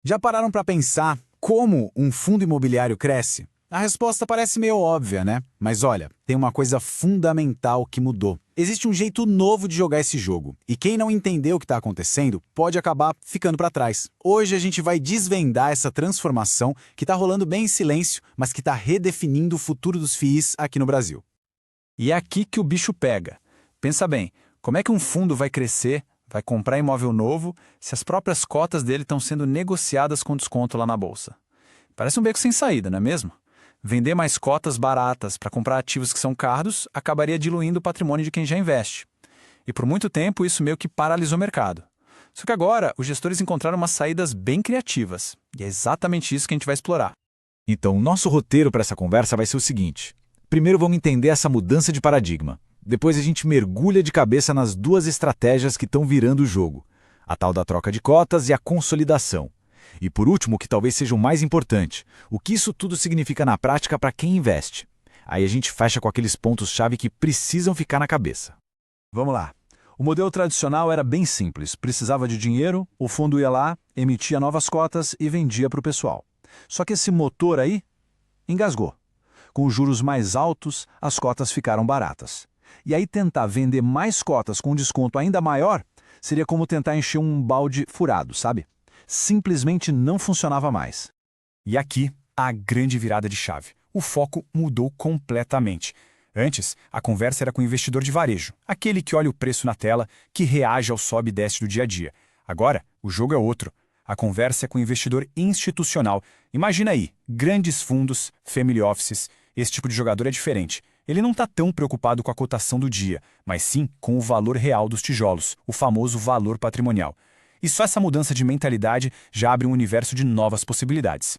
Já pararam para pensar como um fundo imobiliário cresce? A resposta parece meio óbvia, né? Mas olha, tem uma coisa fundamental que mudou. Existe um jeito novo de jogar esse jogo, e quem não entender o que está acontecendo pode acabar ficando para trás. Hoje a gente vai desvendar essa transformação que está rolando bem em silêncio, mas que está redefinindo o futuro dos FIIs aqui no Brasil. E é aqui que o bicho pega. Pensa bem, como é que um fundo vai crescer, vai comprar imóvel novo, se as próprias cotas dele estão sendo negociadas com desconto lá na bolsa? Parece um beco sem saída, não é mesmo? Vender mais cotas baratas para comprar ativos que são caros acabaria diluindo o patrimônio de quem já investe. E por muito tempo isso meio que paralisou o mercado. Só que agora os gestores encontraram umas saídas bem criativas. E é exatamente isso que a gente vai explorar. Então, nosso roteiro para essa conversa vai ser o seguinte. Primeiro vamos entender essa mudança de paradigma. Depois a gente mergulha de cabeça nas duas estratégias que estão virando o jogo. A tal da troca de cotas e a consolidação. E por último, que talvez seja o mais importante, o que isso tudo significa na prática para quem investe. Aí a gente fecha com aqueles pontos-chave que precisam ficar na cabeça. Vamos lá. O modelo tradicional era bem simples. Precisava de dinheiro, o fundo ia lá, emitia novas cotas e vendia para o pessoal. Só que esse motor aí engasgou. Com os juros mais altos, as cotas ficaram baratas. E aí tentar vender mais cotas com um desconto ainda maior seria como tentar encher um balde furado, sabe? Simplesmente não funcionava mais. E aqui, a grande virada de chave. O foco mudou completamente. Antes, a conversa era com o investidor de varejo, aquele que olha o preço na tela, que reage ao sobe e desce do dia a dia. Agora, o jogo é outro. A conversa é com o investidor institucional. Imagina aí, grandes fundos, family offices. Esse tipo de jogador é diferente. Ele não está tão preocupado com a cotação do dia, mas sim com o valor real dos tijolos, o famoso valor patrimonial. E só essa mudança de mentalidade já abre um universo de novas possibilidades.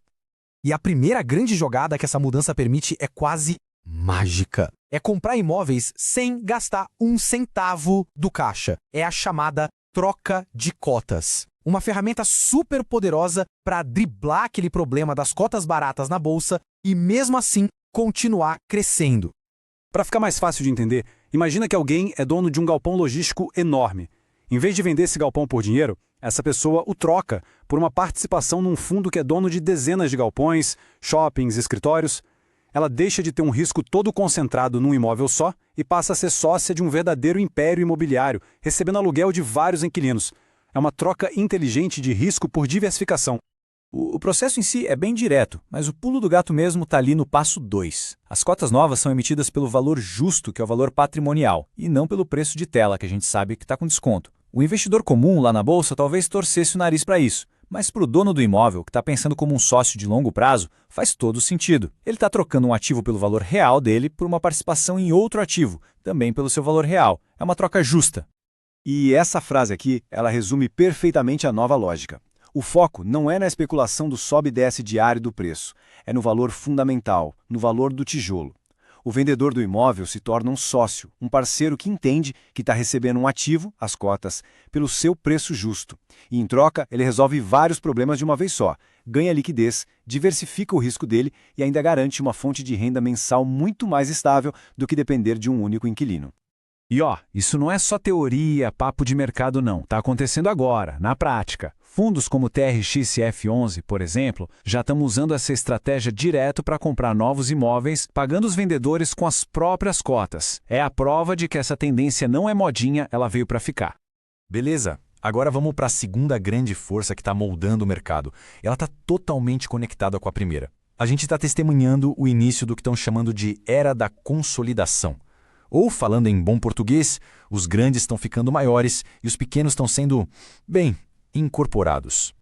E a primeira grande jogada que essa mudança permite é quase mágica. É comprar imóveis sem gastar um centavo do caixa. É a chamada troca de cotas. Uma ferramenta super poderosa para driblar aquele problema das cotas baratas na bolsa e mesmo assim continuar crescendo. Para ficar mais fácil de entender, imagina que alguém é dono de um galpão logístico enorme. Em vez de vender esse galpão por dinheiro, essa pessoa o troca por uma participação num fundo que é dono de dezenas de galpões, shoppings, escritórios. Ela deixa de ter um risco todo concentrado num imóvel só e passa a ser sócia de um verdadeiro império imobiliário, recebendo aluguel de vários inquilinos. É uma troca inteligente de risco por diversificação. O processo em si é bem direto, mas o pulo do gato mesmo está ali no passo 2. As cotas novas são emitidas pelo valor justo, que é o valor patrimonial, e não pelo preço de tela, que a gente sabe que está com desconto. O investidor comum lá na bolsa talvez torcesse o nariz para isso, mas para o dono do imóvel, que está pensando como um sócio de longo prazo, faz todo sentido. Ele está trocando um ativo pelo valor real dele por uma participação em outro ativo, também pelo seu valor real. É uma troca justa. E essa frase aqui, ela resume perfeitamente a nova lógica. O foco não é na especulação do sobe e desce diário do preço, é no valor fundamental, no valor do tijolo. O vendedor do imóvel se torna um sócio, um parceiro que entende que está recebendo um ativo, as cotas, pelo seu preço justo. E, em troca, ele resolve vários problemas de uma vez só, ganha liquidez, diversifica o risco dele e ainda garante uma fonte de renda mensal muito mais estável do que depender de um único inquilino. E isso não é só teoria, papo de mercado não. Está acontecendo agora, na prática. Fundos como o TRX-CF11, por exemplo, já estão usando essa estratégia direto para comprar novos imóveis, pagando os vendedores com as próprias cotas. É a prova de que essa tendência não é modinha, ela veio para ficar. Beleza, agora vamos para a segunda grande força que está moldando o mercado. Ela está totalmente conectada com a primeira. A gente está testemunhando o início do que estão chamando de era da consolidação. Ou, falando em bom português, os grandes estão ficando maiores e os pequenos estão sendo, incorporados.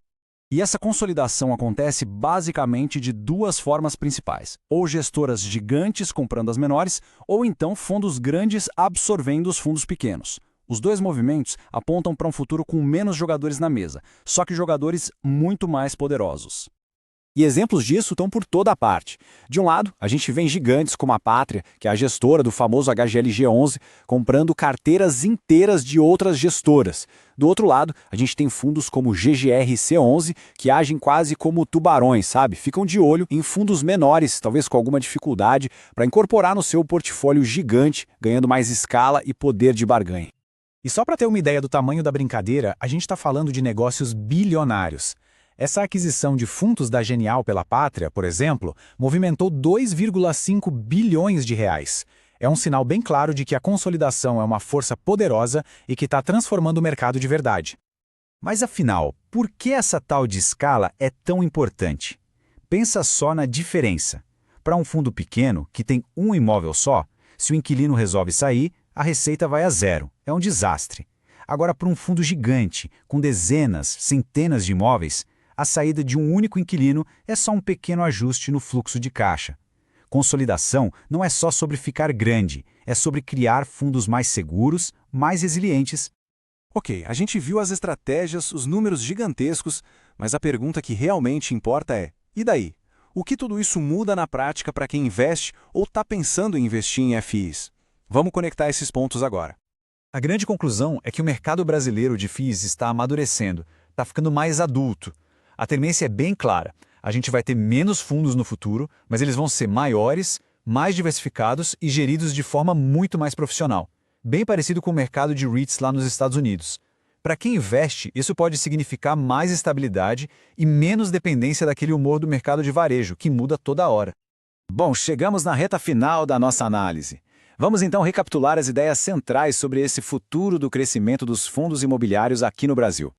E essa consolidação acontece basicamente de duas formas principais. Ou gestoras gigantes comprando as menores, ou então fundos grandes absorvendo os fundos pequenos. Os dois movimentos apontam para um futuro com menos jogadores na mesa, só que jogadores muito mais poderosos. E exemplos disso estão por toda a parte. De um lado, a gente vê gigantes como a Pátria, que é a gestora do famoso HGLG11, comprando carteiras inteiras de outras gestoras. Do outro lado, a gente tem fundos como o GGRC11, que agem quase como tubarões, sabe? Ficam de olho em fundos menores, talvez com alguma dificuldade, para incorporar no seu portfólio gigante, ganhando mais escala e poder de barganha. E só para ter uma ideia do tamanho da brincadeira, a gente está falando de negócios bilionários. Essa aquisição de fundos da Genial pela Pátria, por exemplo, movimentou 2,5 bilhões de reais. É um sinal bem claro de que a consolidação é uma força poderosa e que está transformando o mercado de verdade. Mas afinal, por que essa tal de escala é tão importante? Pensa só na diferença. Para um fundo pequeno, que tem um imóvel só, se o inquilino resolve sair, a receita vai a zero. É um desastre. Agora, para um fundo gigante, com dezenas, centenas de imóveis, a saída de um único inquilino é só um pequeno ajuste no fluxo de caixa. Consolidação não é só sobre ficar grande, é sobre criar fundos mais seguros, mais resilientes. Ok, a gente viu as estratégias, os números gigantescos, mas a pergunta que realmente importa é: e daí? O que tudo isso muda na prática para quem investe ou está pensando em investir em FIs? Vamos conectar esses pontos agora. A grande conclusão é que o mercado brasileiro de FIIs está amadurecendo, está ficando mais adulto. A tendência é bem clara. A gente vai ter menos fundos no futuro, mas eles vão ser maiores, mais diversificados e geridos de forma muito mais profissional. Bem parecido com o mercado de REITs lá nos Estados Unidos. Para quem investe, isso pode significar mais estabilidade e menos dependência daquele humor do mercado de varejo, que muda toda hora. Bom, chegamos na reta final da nossa análise. Vamos então recapitular as ideias centrais sobre esse futuro do crescimento dos fundos imobiliários aqui no Brasil.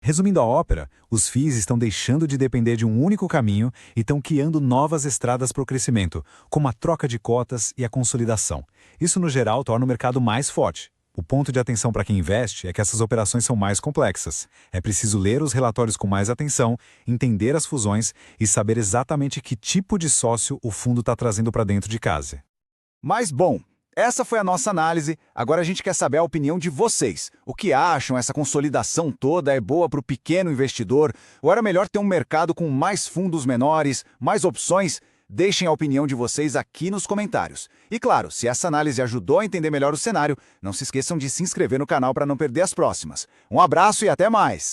Resumindo a ópera, os FIIs estão deixando de depender de um único caminho e estão criando novas estradas para o crescimento, como a troca de cotas e a consolidação. Isso, no geral, torna o mercado mais forte. O ponto de atenção para quem investe é que essas operações são mais complexas. É preciso ler os relatórios com mais atenção, entender as fusões e saber exatamente que tipo de sócio o fundo está trazendo para dentro de casa. Mas, bom, essa foi a nossa análise. Agora a gente quer saber a opinião de vocês. O que acham? Essa consolidação toda é boa para o pequeno investidor? Ou era melhor ter um mercado com mais fundos menores, mais opções? Deixem a opinião de vocês aqui nos comentários. E claro, se essa análise ajudou a entender melhor o cenário, não se esqueçam de se inscrever no canal para não perder as próximas. Um abraço e até mais!